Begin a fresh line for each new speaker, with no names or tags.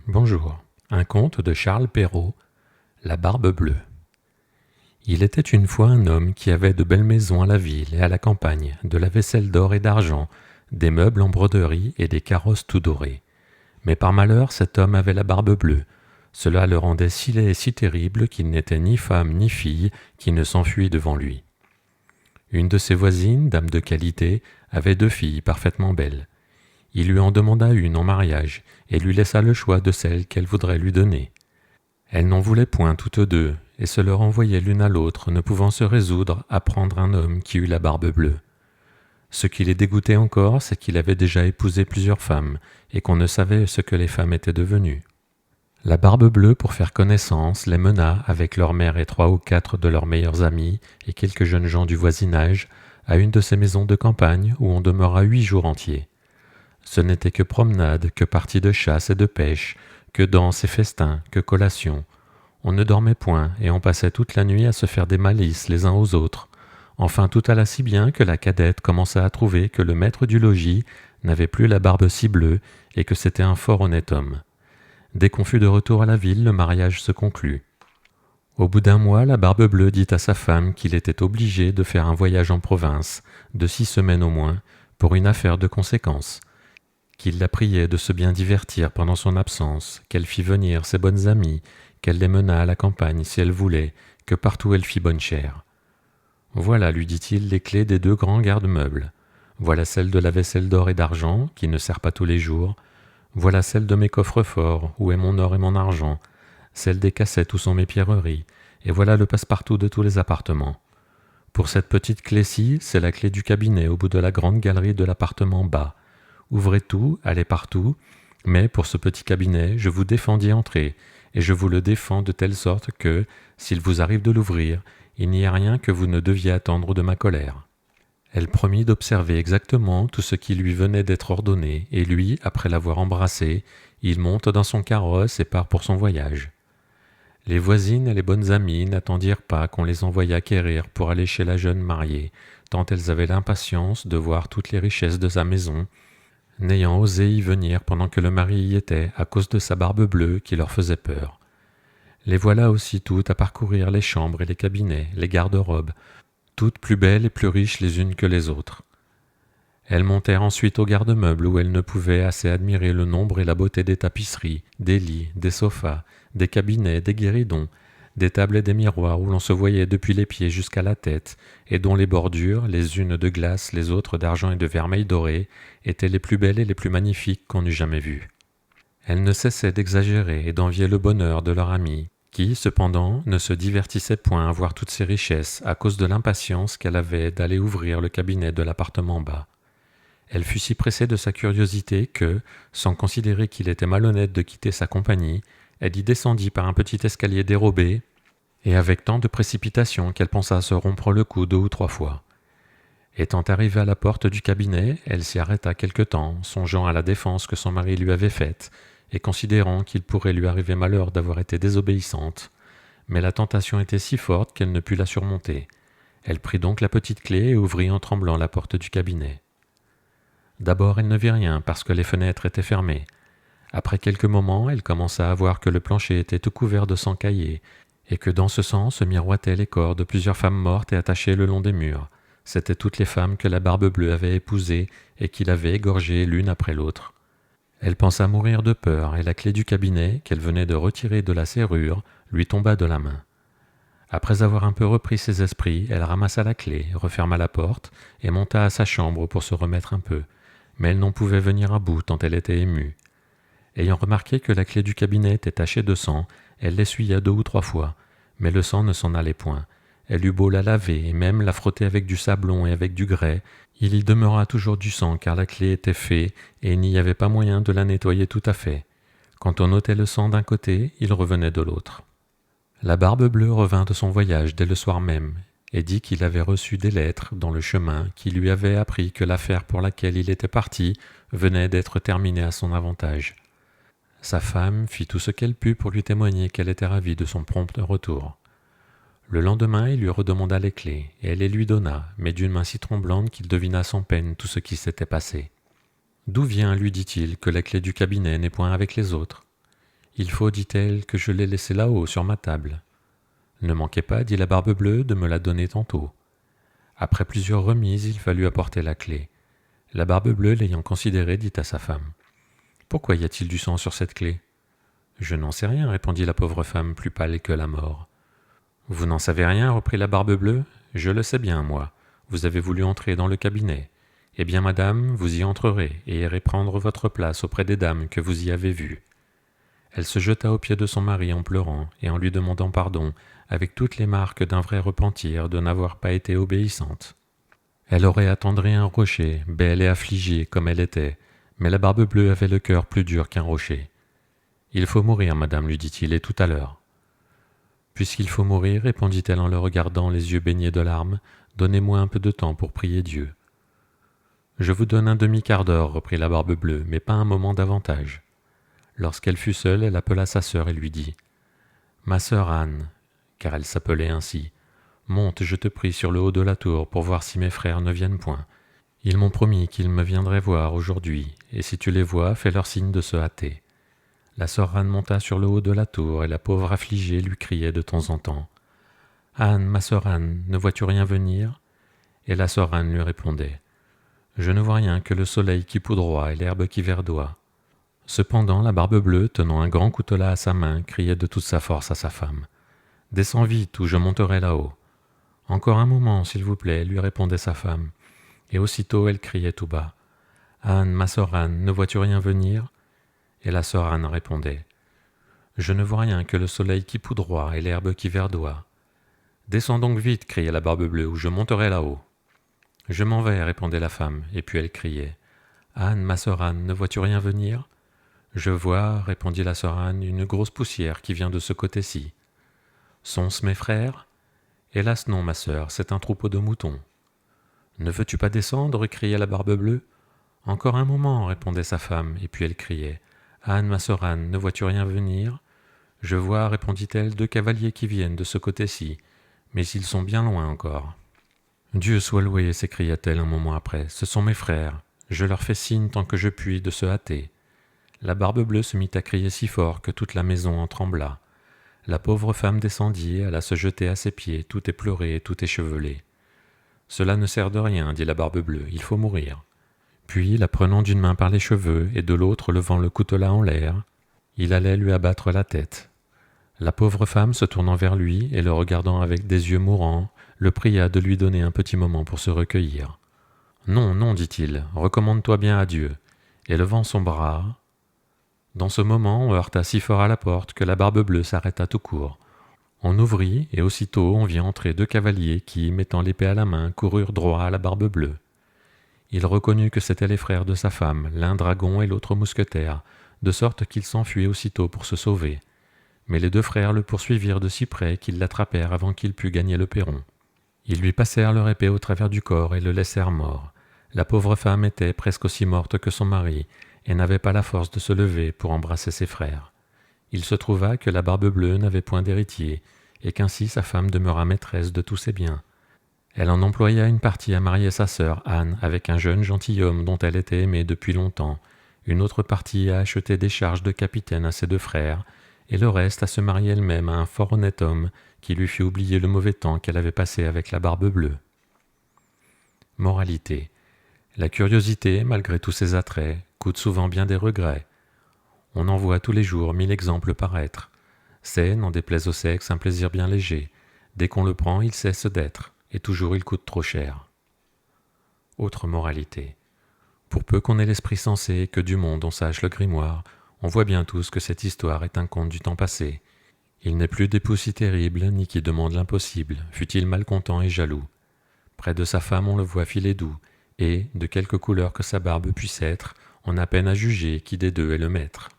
Bonjour, un conte de Charles Perrault, La Barbe Bleue. Il était une fois un homme qui avait de belles maisons à la ville et à la campagne, de la vaisselle d'or et d'argent, des meubles en broderie et des carrosses tout dorés. Mais par malheur, cet homme avait la barbe bleue. Cela le rendait si laid et si terrible qu'il n'était ni femme ni fille qui ne s'enfuit devant lui. Une de ses voisines, dame de qualité, avait 2 filles parfaitement belles. Il lui en demanda une en mariage, et lui laissa le choix de celle qu'elle voudrait lui donner. Elle n'en voulait point toutes 2, et se leur envoyait l'une à l'autre, ne pouvant se résoudre à prendre un homme qui eût la barbe bleue. Ce qui les dégoûtait encore, c'est qu'il avait déjà épousé plusieurs femmes, et qu'on ne savait ce que les femmes étaient devenues. La barbe bleue, pour faire connaissance, les mena, avec leur mère et 3 ou 4 de leurs meilleurs amis, et quelques jeunes gens du voisinage, à une de ces maisons de campagne où on demeura 8 jours entiers. Ce n'était que promenade, que parties de chasse et de pêche, que danses et festins, que collations. On ne dormait point, et on passait toute la nuit à se faire des malices les uns aux autres. Enfin tout alla si bien que la cadette commença à trouver que le maître du logis n'avait plus la barbe si bleue, et que c'était un fort honnête homme. Dès qu'on fut de retour à la ville, le mariage se conclut. Au bout d'1 mois, la barbe bleue dit à sa femme qu'il était obligé de faire un voyage en province, de 6 semaines au moins, pour une affaire de conséquence, qu'il la priait de se bien divertir pendant son absence, qu'elle fît venir ses bonnes amies, qu'elle les menât à la campagne si elle voulait, que partout elle fît bonne chère. Voilà, lui dit-il, les clés des 2 grands garde-meubles. Voilà celle de la vaisselle d'or et d'argent, qui ne sert pas tous les jours. Voilà celle de mes coffres-forts, où est mon or et mon argent. Celle des cassettes où sont mes pierreries. Et voilà le passe-partout de tous les appartements. Pour cette petite clé-ci, c'est la clé du cabinet au bout de la grande galerie de l'appartement bas. Ouvrez tout, allez partout, mais pour ce petit cabinet, je vous défends d'y entrer, et je vous le défends de telle sorte que, s'il vous arrive de l'ouvrir, il n'y a rien que vous ne deviez attendre de ma colère. Elle promit d'observer exactement tout ce qui lui venait d'être ordonné, et lui, après l'avoir embrassé, il monte dans son carrosse et part pour son voyage. Les voisines et les bonnes amies n'attendirent pas qu'on les envoyât quérir pour aller chez la jeune mariée, tant elles avaient l'impatience de voir toutes les richesses de sa maison, n'ayant osé y venir pendant que le mari y était, à cause de sa barbe bleue qui leur faisait peur. Les voilà aussi toutes à parcourir les chambres et les cabinets, les garde-robes, toutes plus belles et plus riches les unes que les autres. Elles montèrent ensuite au garde-meubles où elles ne pouvaient assez admirer le nombre et la beauté des tapisseries, des lits, des sofas, des cabinets, des guéridons, des tables et des miroirs où l'on se voyait depuis les pieds jusqu'à la tête, et dont les bordures, les unes de glace, les autres d'argent et de vermeil doré, étaient les plus belles et les plus magnifiques qu'on eût jamais vues. Elles ne cessaient d'exagérer et d'envier le bonheur de leur amie, qui, cependant, ne se divertissait point à voir toutes ces richesses à cause de l'impatience qu'elle avait d'aller ouvrir le cabinet de l'appartement bas. Elle fut si pressée de sa curiosité que, sans considérer qu'il était malhonnête de quitter sa compagnie, elle y descendit par un petit escalier dérobé, et avec tant de précipitation qu'elle pensa se rompre le cou 2 ou 3 fois. Étant arrivée à la porte du cabinet, elle s'y arrêta quelque temps, songeant à la défense que son mari lui avait faite, et considérant qu'il pourrait lui arriver malheur d'avoir été désobéissante. Mais la tentation était si forte qu'elle ne put la surmonter. Elle prit donc la petite clé et ouvrit en tremblant la porte du cabinet. D'abord, elle ne vit rien parce que les fenêtres étaient fermées. Après quelques moments, elle commença à voir que le plancher était tout couvert de sang caillé, et que dans ce sang se miroitaient les corps de plusieurs femmes mortes et attachées le long des murs. C'étaient toutes les femmes que la barbe bleue avait épousées et qu'il avait égorgées l'une après l'autre. Elle pensa mourir de peur, et la clé du cabinet, qu'elle venait de retirer de la serrure, lui tomba de la main. Après avoir un peu repris ses esprits, elle ramassa la clé, referma la porte, et monta à sa chambre pour se remettre un peu, mais elle n'en pouvait venir à bout tant elle était émue. Ayant remarqué que la clé du cabinet était tachée de sang, elle l'essuya 2 ou 3 fois, mais le sang ne s'en allait point. Elle eut beau la laver et même la frotter avec du sablon et avec du grès, il y demeura toujours du sang car la clé était faite et il n'y avait pas moyen de la nettoyer tout à fait. Quand on ôtait le sang d'un côté, il revenait de l'autre. La barbe bleue revint de son voyage dès le soir même et dit qu'il avait reçu des lettres dans le chemin qui lui avaient appris que l'affaire pour laquelle il était parti venait d'être terminée à son avantage. Sa femme fit tout ce qu'elle put pour lui témoigner qu'elle était ravie de son prompt retour. Le lendemain, il lui redemanda les clés, et elle les lui donna, mais d'une main si tremblante qu'il devina sans peine tout ce qui s'était passé. « D'où vient, lui dit-il, que la clé du cabinet n'est point avec les autres ?» Il faut, dit-elle, que je l'ai laissé là-haut sur ma table. Ne manquez pas, dit la Barbe-Bleue, de me la donner tantôt. Après plusieurs remises, il fallut apporter la clé. La Barbe-Bleue, l'ayant considérée, dit à sa femme: « Pourquoi y a-t-il du sang sur cette clé ?»« Je n'en sais rien, répondit la pauvre femme, plus pâle que la mort. « Vous n'en savez rien, reprit la Barbe-Bleue. Je le sais bien, moi. Vous avez voulu entrer dans le cabinet. Eh bien, madame, vous y entrerez et irez prendre votre place auprès des dames que vous y avez vues. » Elle se jeta aux pieds de son mari en pleurant et en lui demandant pardon, avec toutes les marques d'un vrai repentir de n'avoir pas été obéissante. Elle aurait attendri un rocher, belle et affligée comme elle était, mais la Barbe-Bleue avait le cœur plus dur qu'un rocher. « Il faut mourir, madame, lui dit-il, et tout à l'heure. »« Puisqu'il faut mourir, répondit-elle en le regardant les yeux baignés de larmes, donnez-moi un peu de temps pour prier Dieu. »« Je vous donne un demi-quart d'heure, reprit la Barbe-Bleue, mais pas un moment davantage. » Lorsqu'elle fut seule, elle appela sa sœur et lui dit: « Ma sœur Anne, car elle s'appelait ainsi, monte, je te prie, sur le haut de la tour pour voir si mes frères ne viennent point. Ils m'ont promis qu'ils me viendraient voir aujourd'hui, et si tu les vois, fais-leur signe de se hâter. » La sœur Anne monta sur le haut de la tour, et la pauvre affligée lui criait de temps en temps: « Anne, ma sœur Anne, ne vois-tu rien venir ?» Et la sœur Anne lui répondait: « Je ne vois rien que le soleil qui poudroie et l'herbe qui verdoie. » Cependant, la Barbe-Bleue, tenant un grand coutelas à sa main, criait de toute sa force à sa femme: « Descends vite, ou je monterai là-haut. »« Encore un moment, s'il vous plaît, lui répondait sa femme, et aussitôt elle criait tout bas: « Anne, ma sœur Anne, ne vois-tu rien venir ?» Et la sœur Anne répondait: « Je ne vois rien que le soleil qui poudroie et l'herbe qui verdoie. »« Descends donc vite, criait la Barbe-Bleue, ou je monterai là-haut. »« Je m'en vais, répondait la femme, et puis elle criait: « Anne, ma sœur Anne, ne vois-tu rien venir ?»« Je vois, répondit la sœur Anne, une grosse poussière qui vient de ce côté-ci. »« Sont-ce mes frères ?»« Hélas non, ma sœur, c'est un troupeau de moutons. »« Ne veux-tu pas descendre ?» criait la Barbe-Bleue. « Encore un moment, répondait sa femme, et puis elle criait: « Anne, ma sœur Anne, ne vois-tu rien venir ?»« Je vois, répondit-elle, 2 cavaliers qui viennent de ce côté-ci, mais ils sont bien loin encore. »« Dieu soit loué, s'écria-t-elle un moment après, ce sont mes frères. Je leur fais signe tant que je puis de se hâter. » La Barbe-Bleue se mit à crier si fort que toute la maison en trembla. La pauvre femme descendit et alla se jeter à ses pieds, tout éplorée et tout échevelée. « Cela ne sert de rien, dit la Barbe-Bleue, il faut mourir. » Puis, la prenant d'une main par les cheveux et de l'autre levant le coutelas en l'air, il allait lui abattre la tête. La pauvre femme, se tournant vers lui et le regardant avec des yeux mourants, le pria de lui donner un petit moment pour se recueillir. « Non, non, dit-il, recommande-toi bien à Dieu. » Et levant son bras... Dans ce moment, on heurta si fort à la porte que la Barbe-Bleue s'arrêta tout court. On ouvrit, et aussitôt on vit entrer 2 cavaliers qui, mettant l'épée à la main, coururent droit à la Barbe-Bleue. Il reconnut que c'étaient les frères de sa femme, l'un dragon et l'autre mousquetaire, de sorte qu'il s'enfuit aussitôt pour se sauver. Mais les 2 frères le poursuivirent de si près qu'ils l'attrapèrent avant qu'il pût gagner le perron. Ils lui passèrent leur épée au travers du corps et le laissèrent mort. La pauvre femme était presque aussi morte que son mari, et n'avait pas la force de se lever pour embrasser ses frères. Il se trouva que la Barbe-Bleue n'avait point d'héritier, et qu'ainsi sa femme demeura maîtresse de tous ses biens. Elle en employa une partie à marier sa sœur Anne avec un jeune gentilhomme dont elle était aimée depuis longtemps, une autre partie à acheter des charges de capitaine à ses 2 frères, et le reste à se marier elle-même à un fort honnête homme qui lui fit oublier le mauvais temps qu'elle avait passé avec la Barbe-Bleue. Moralité. La curiosité, malgré tous ses attraits, coûte souvent bien des regrets. On en voit tous les jours 1000 exemples paraître. C'est, n'en déplaise au sexe, un plaisir bien léger. Dès qu'on le prend, il cesse d'être, et toujours il coûte trop cher. Autre moralité. Pour peu qu'on ait l'esprit sensé et que du monde on sache le grimoire, on voit bien tous que cette histoire est un conte du temps passé. Il n'est plus d'époux si terrible, ni qui demande l'impossible, fût-il malcontent et jaloux. Près de sa femme on le voit filer doux, et, de quelque couleur que sa barbe puisse être, on a peine à juger qui des 2 est le maître.